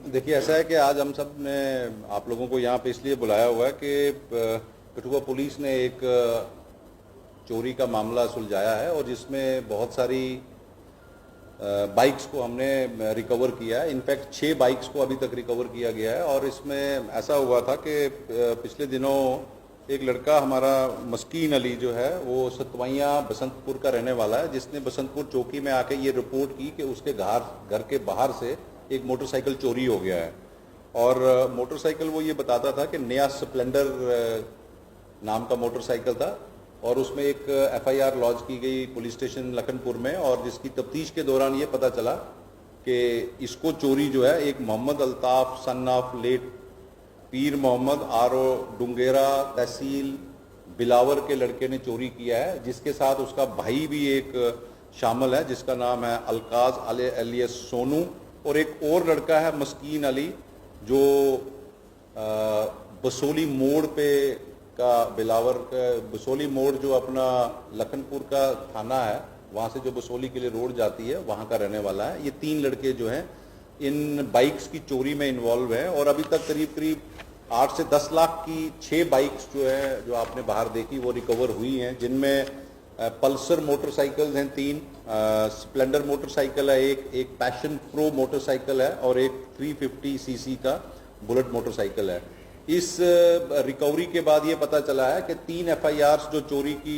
देखिए, ऐसा है कि आज हम सब ने आप लोगों को यहाँ पे इसलिए बुलाया हुआ है कि कठुआ पुलिस ने एक चोरी का मामला सुलझाया है और जिसमें बहुत सारी बाइक्स को हमने रिकवर किया है। इनफैक्ट 6 बाइक्स को अभी तक रिकवर किया गया है और इसमें ऐसा हुआ था कि पिछले दिनों एक लड़का हमारा मस्कीन अली जो है वो सतवैया बसंतपुर का रहने वाला है, जिसने बसंतपुर चौकी में आके ये रिपोर्ट की कि उसके घर के बाहर से एक मोटरसाइकिल चोरी हो गया है। और मोटरसाइकिल वो ये बताता था कि नया स्प्लेंडर नाम का मोटरसाइकिल था और उसमें एक एफआईआर लॉन्च की गई पुलिस स्टेशन लखनपुर में, और जिसकी तफ्तीश के दौरान ये पता चला कि इसको चोरी जो है एक Mohammad Altaf son of late Pir Mohammad RO. डुंगेरा तहसील बिलावर के लड़के ने चोरी किया है, जिसके साथ उसका भाई भी एक शामिल है जिसका नाम है अलकाज एलियस सोनू, और एक और लड़का है मस्कीन अली जो बसोली मोड़ पे का बिलावर का बसोली मोड़ जो अपना लखनपुर का थाना है वहाँ से जो बसोली के लिए रोड जाती है वहाँ का रहने वाला है। ये 3 लड़के जो हैं इन बाइक्स की चोरी में इन्वॉल्व हैं और अभी तक करीब 8 से 10 लाख की 6 बाइक्स जो है जो आपने बाहर देखी वो रिकवर हुई हैं, जिनमें पल्सर मोटरसाइकिल्स हैं 3, स्प्लेंडर मोटरसाइकिल है एक पैशन प्रो मोटरसाइकिल है और एक 350 सीसी का बुलेट मोटरसाइकिल है। इस रिकवरी के बाद ये पता चला है कि 3 एफआईआर्स जो चोरी की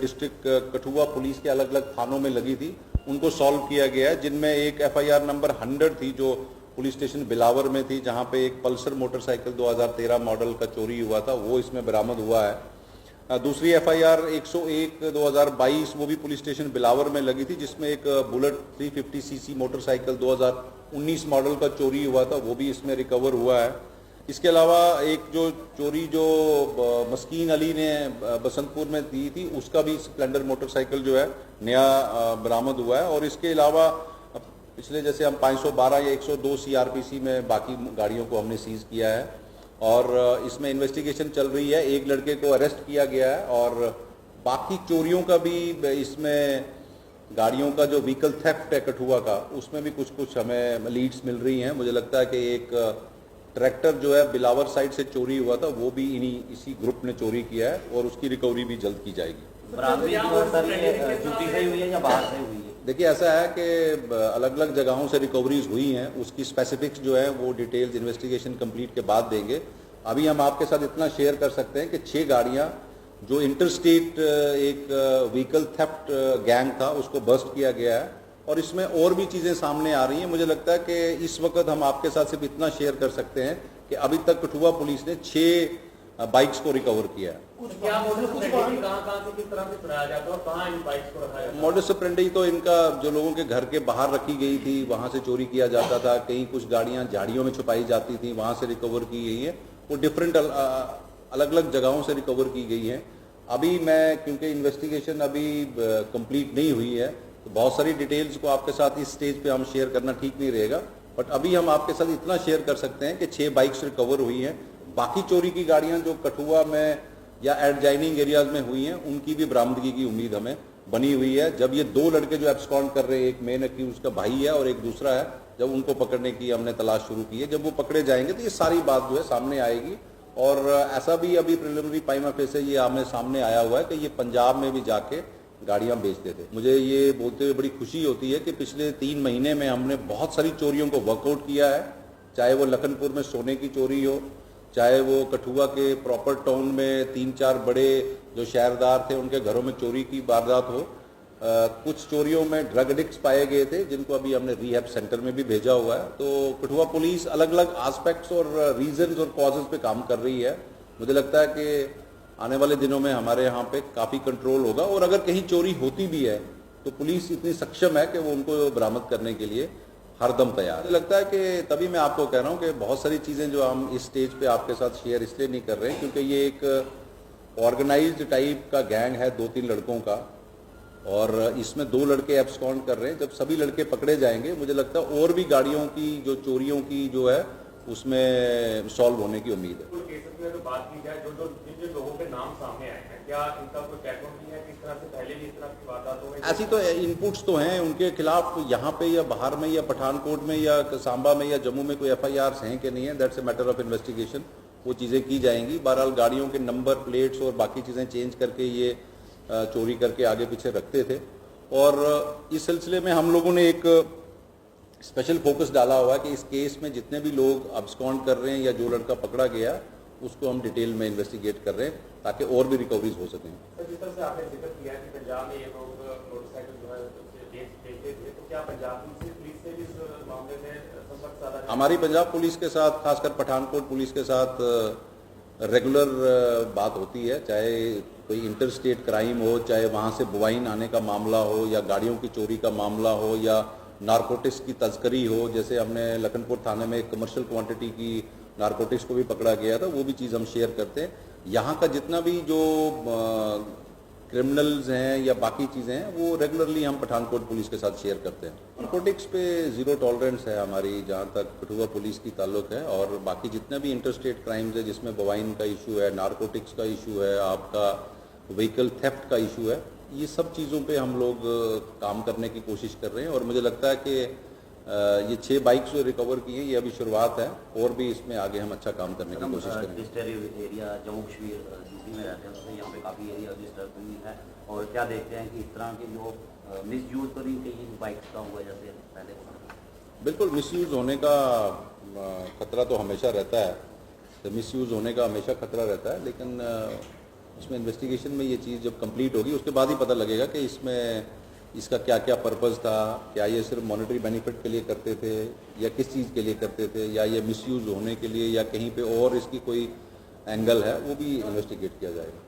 डिस्ट्रिक्ट कठुआ पुलिस के अलग अलग थानों में लगी थी उनको सॉल्व किया गया है, जिनमें एक एफआईआर नंबर 100 थी जो पुलिस स्टेशन बिलावर में थी, जहां पे एक पल्सर मोटरसाइकिल 2013 मॉडल का चोरी हुआ था, वो इसमें बरामद हुआ है। दूसरी एफआईआर 101 2022 वो भी पुलिस स्टेशन बिलावर में लगी थी, जिसमें एक बुलेट 350 सीसी मोटरसाइकिल 2019 मॉडल का चोरी हुआ था, वो भी इसमें रिकवर हुआ है। इसके अलावा एक जो चोरी जो मस्कीन अली ने बसंतपुर में दी थी उसका भी स्प्लेंडर मोटरसाइकिल जो है नया बरामद हुआ है। और इसके अलावा पिछले जैसे हम 512 या 102 सीआरपीसी में बाकी गाड़ियों को हमने सीज किया है और इसमें इन्वेस्टिगेशन चल रही है। एक लड़के को अरेस्ट किया गया है और बाकी चोरियों का भी इसमें गाड़ियों का जो व्हीकल थेफ्ट है कठुआ का उसमें भी कुछ हमें लीड्स मिल रही हैं। मुझे लगता है कि एक ट्रैक्टर जो है बिलावर साइड से चोरी हुआ था वो भी इसी ग्रुप ने चोरी किया है और उसकी रिकवरी भी जल्द की जाएगी। ड्यूटी से हुई है या बाहर से हुई है? देखिए, ऐसा है कि अलग अलग जगहों से रिकवरीज हुई हैं, उसकी स्पेसिफिक्स जो है वो डिटेल्स इन्वेस्टिगेशन कंप्लीट के बाद देंगे। अभी हम आपके साथ इतना शेयर कर सकते हैं कि 6 गाड़ियां जो इंटरस्टेट एक व्हीकल थेफ्ट गैंग था उसको बस्ट किया गया है और इसमें और भी चीजें सामने आ रही हैं। मुझे लगता है कि इस वक्त हम आपके साथ सिर्फ इतना शेयर कर सकते हैं कि अभी तक कठुआ पुलिस ने 6 बाइक्स को रिकवर किया है। मॉडस ऑपरेंडी तो इनका जो लोगों के घर के बाहर रखी गई थी वहां से चोरी किया जाता था, कहीं कुछ गाड़ियां झाड़ियों में छुपाई जाती थी वहां से रिकवर की गई है, वो डिफरेंट अलग अलग जगहों से रिकवर की गई है। अभी मैं क्योंकि इन्वेस्टिगेशन अभी कंप्लीट नहीं हुई है तो बहुत सारी डिटेल्स को आपके साथ इस स्टेज पे हम शेयर करना ठीक नहीं रहेगा, बट अभी हम आपके साथ इतना शेयर कर सकते हैं कि 6 बाइक्स रिकवर हुई हैं। बाकी चोरी की गाड़ियां जो कठुआ में या एडजाइनिंग एरियाज में हुई हैं उनकी भी बरामदगी की उम्मीद हमें बनी हुई है। जब ये 2 लड़के जो एब्सकॉन्ड कर रहे हैं, एक मेन अक्यूज उसका भाई है और एक दूसरा है, जब उनको पकड़ने की हमने तलाश शुरू की है, जब वो पकड़े जाएंगे तो ये सारी बात जो है सामने आएगी। और ऐसा भी अभी प्रिलिमिनरी पाइमा फेस ये आमने सामने आया हुआ है कि ये पंजाब में भी जाके गाड़ियां बेचते थे। मुझे ये बोलते हुए बड़ी खुशी होती है कि पिछले 3 महीने में हमने बहुत सारी चोरियों को वर्कआउट किया है, चाहे वो लखनपुर में सोने की चोरी हो, चाहे वो कठुआ के प्रॉपर टाउन में 3-4 बड़े जो शहरदार थे उनके घरों में चोरी की वारदात हो। कुछ चोरियों में ड्रग एडिक्ट्स पाए गए थे जिनको अभी हमने रिहैब सेंटर में भी भेजा हुआ है। तो कठुआ पुलिस अलग अलग एस्पेक्ट्स और रीजंस और कॉजेज पे काम कर रही है। मुझे लगता है कि आने वाले दिनों में हमारे यहाँ पे काफ़ी कंट्रोल होगा और अगर कहीं चोरी होती भी है तो पुलिस इतनी सक्षम है कि वो उनको बरामद करने के लिए हरदम तैयार है। मुझे लगता है कि तभी मैं आपको कह रहा हूँ कि बहुत सारी चीज़ें जो हम इस स्टेज पे आपके साथ शेयर इसलिए नहीं कर रहे हैं क्योंकि ये एक ऑर्गेनाइज्ड टाइप का गैंग है 2-3 लड़कों का और इसमें 2 लड़के एब्सकॉन्ड कर रहे हैं। जब सभी लड़के पकड़े जाएंगे मुझे लगता है और भी गाड़ियों की जो चोरियों की जो है उसमें सॉल्व होने की उम्मीद है। केसेस में तो बात की जाए जो जिन लोगों के नाम सामने आए हैं क्या इनका कोई बैकग्राउंड नहीं है, किस तरह से पहले भी इस तरह की वारदातों में ऐसी तो इनपुट्स तो हैं उनके खिलाफ, यहाँ पे या बाहर में या पठानकोट में या सांबा में या जम्मू में कोई FIRs हैं कि नहीं है, that's a matter of investigation. वो चीज़ें की जाएंगी। बहरहाल गाड़ियों के नंबर प्लेट्स और बाकी चीज़ें चेंज करके ये चोरी करके आगे पीछे रखते थे। और इस सिलसिले में हम लोगों ने एक स्पेशल फोकस डाला हुआ है कि इस केस में जितने भी लोग अब्सकॉन्ड कर रहे हैं या जो लड़का पकड़ा गया उसको हम डिटेल में इन्वेस्टिगेट कर रहे हैं ताकि और भी रिकवरीज हो सकें। सर, जिस तरह से आपने जिक्र किया कि पंजाब में ये लोग मोटरसाइकिल जो है बेचते थे, तो क्या पंजाब पुलिस से भी इस मामले में संपर्क साधा है? हमारी पंजाब पुलिस के साथ, खासकर पठानकोट पुलिस के साथ रेगुलर बात होती है, चाहे कोई इंटर स्टेट क्राइम हो, चाहे वहाँ से बोवाइन आने का मामला हो या गाड़ियों की चोरी का मामला हो या नारकोटिक्स की तस्करी हो। जैसे हमने लखनपुर थाने में कमर्शियल क्वांटिटी की नारकोटिक्स को भी पकड़ा गया था, वो भी चीज़ हम शेयर करते हैं। यहाँ का जितना भी जो क्रिमिनल्स हैं या बाकी चीज़ें हैं वो रेगुलरली हम पठानकोट पुलिस के साथ शेयर करते हैं। नारकोटिक्स पे ज़ीरो टॉलरेंस है हमारी जहाँ तक कठुआ पुलिस की ताल्लुक है, और बाकी जितने भी इंटरस्टेट क्राइम्स है जिसमें बोवाइन का इशू है, नारकोटिक्स का इशू है, आपका व्हीकल थेफ्ट का इशू है, ये सब चीज़ों पे हम लोग काम करने की कोशिश कर रहे हैं। और मुझे लगता है कि ये 6 बाइक्स जो रिकवर की हैं ये अभी शुरुआत है, और भी इसमें आगे हम अच्छा काम करने की कोशिश करेंगे। Disturb area Jammu Kashmir UP में रहते हैं, उससे यहाँ पे काफ़ी एरिया डिस्टर्ब है, और क्या देखते हैं कि इस तरह के जो मिस यूज तो नहीं कहीं बाइक्स का हुआ जैसे पहले? बिल्कुल, मिसयूज़ होने का खतरा तो हमेशा रहता है, तो मिसयूज़ होने का हमेशा खतरा रहता है, लेकिन उसमें इन्वेस्टिगेशन में ये चीज़ जब कंप्लीट होगी उसके बाद ही पता लगेगा कि इसमें इसका क्या क्या पर्पज़ था, क्या ये सिर्फ मॉनेटरी बेनिफिट के लिए करते थे या किस चीज़ के लिए करते थे, या ये मिसयूज़ होने के लिए या कहीं पे और इसकी कोई एंगल है, वो भी इन्वेस्टिगेट किया जाएगा।